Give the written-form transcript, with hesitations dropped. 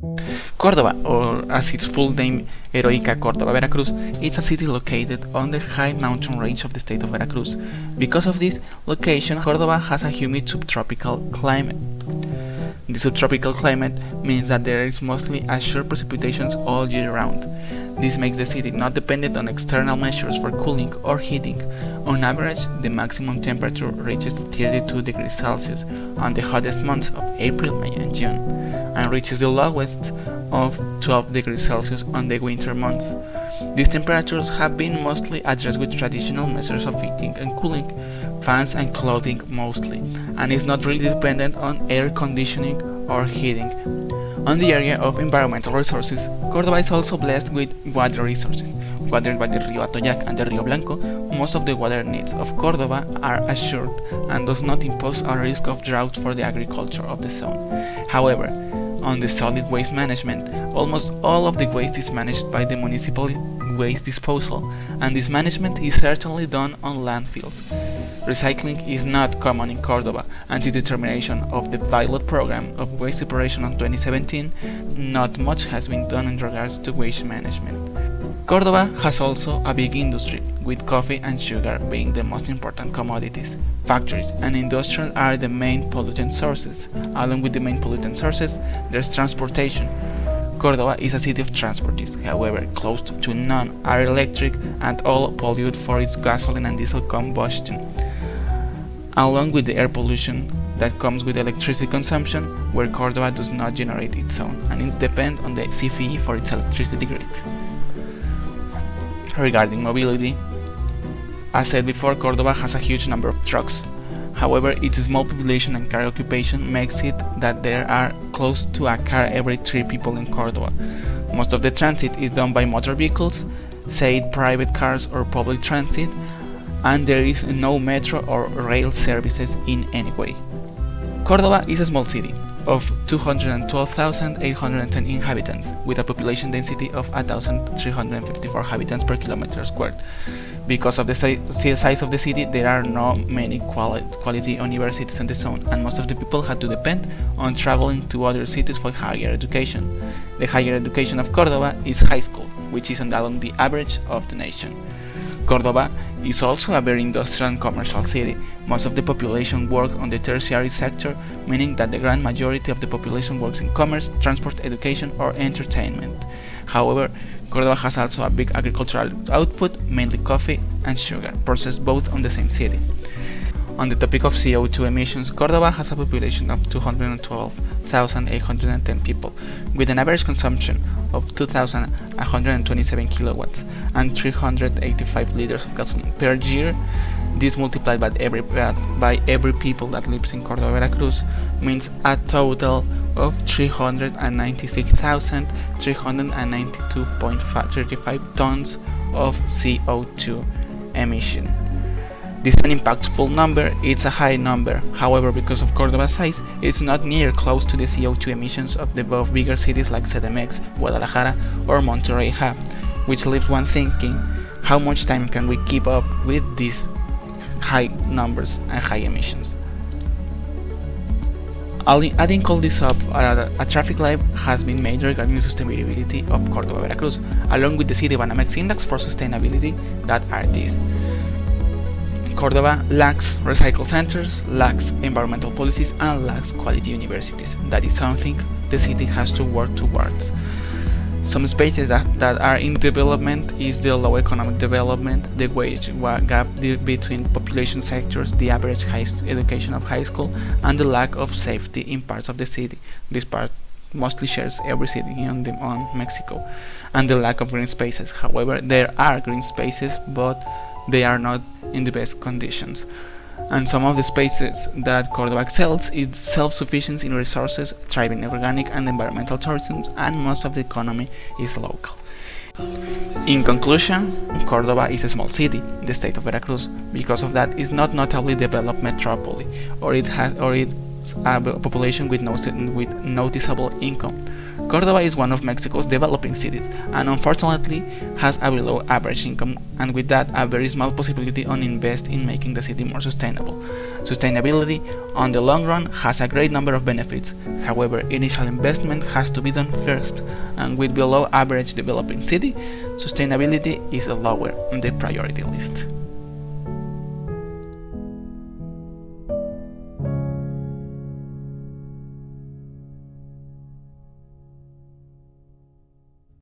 Córdoba, or as its full name Heroica Córdoba, Veracruz, is a city located on the high mountain range of the state of Veracruz. Because of this location, Córdoba has a humid subtropical climate. The subtropical climate means that there is mostly assured precipitations all year round. This makes the city not dependent on external measures for cooling or heating. On average, the maximum temperature reaches 32 degrees Celsius on the hottest months of April, May, and June, and reaches the lowest of 12 degrees Celsius on the winter months. These temperatures have been mostly addressed with traditional measures of heating and cooling, fans and clothing mostly, and is not really dependent on air conditioning or heating. On the area of environmental resources, Córdoba is also blessed with water resources. Watered by the Río Atoyac and the Río Blanco, most of the water needs of Córdoba are assured and does not impose a risk of drought for the agriculture of the zone. However, on the solid waste management, almost all of the waste is managed by the municipal waste disposal, and this management is certainly done on landfills. Recycling is not common in Córdoba, and since the termination of the pilot program of waste separation in 2017, not much has been done in regards to waste management. Córdoba has also a big industry, with coffee and sugar being the most important commodities. Factories and industrial are the main pollutant sources. Along with the main pollutant sources, there's transportation. Córdoba is a city of transports, however, close to none are electric and all pollute for its gasoline and diesel combustion, along with the air pollution that comes with electricity consumption, where Córdoba does not generate its own, and it depends on the CFE for its electricity grid. Regarding mobility, as said before, Córdoba has a huge number of trucks. However, its small population and car occupation makes it that there are close to a car every 3 people in Córdoba. Most of the transit is done by motor vehicles, say it private cars or public transit, and there is no metro or rail services in any way. Córdoba is a small city of 212,810 inhabitants, with a population density of 1,354 inhabitants per kilometer squared. Because of the size of the city, there are not many quality universities in the zone, and most of the people had to depend on traveling to other cities for higher education. The higher education of Córdoba is high school, which is along the average of the nation. Córdoba is also a very industrial and commercial city. Most of the population work on the tertiary sector, meaning that the grand majority of the population works in commerce, transport, education, or entertainment. However, Córdoba has also a big agricultural output, mainly coffee and sugar, processed both on the same city. On the topic of CO2 emissions, Córdoba has a population of 212,810 people, with an average consumption of 2,127 kilowatts and 385 liters of gasoline per year. This multiplied by every people that lives in Córdoba, Veracruz, means a total of 396,392.35 tons of CO2 emission. This is an impactful number, it's a high number. However, because of Córdoba's size, it's not near close to the CO2 emissions of the both bigger cities like CDMX, Guadalajara, or Monterrey have, which leaves one thinking, how much time can we keep up with these high numbers and high emissions? Adding all this up, a traffic light has been made regarding the sustainability of Córdoba, Veracruz, along with the Citibanamex Index for Sustainability that are these. Córdoba lacks recycle centers, lacks environmental policies, and lacks quality universities. That is something the city has to work towards. Some spaces that are in development is the low economic development, the wage gap between population sectors, the average education of high school, and the lack of safety in parts of the city. This part mostly shares every city on Mexico, and the lack of green spaces. However, there are green spaces, but they are not in the best conditions. And some of the spaces that Córdoba excels is self-sufficiency in resources, thriving organic and environmental tourism, and most of the economy is local. In conclusion, Córdoba is a small city in the state of Veracruz. Because of that, it's not notably developed metropole, or it a population with noticeable income. Córdoba is one of Mexico's developing cities and unfortunately has a below average income, and with that a very small possibility on invest in making the city more sustainable. Sustainability on the long run has a great number of benefits, however initial investment has to be done first, and with below average developing city, sustainability is lower on the priority list.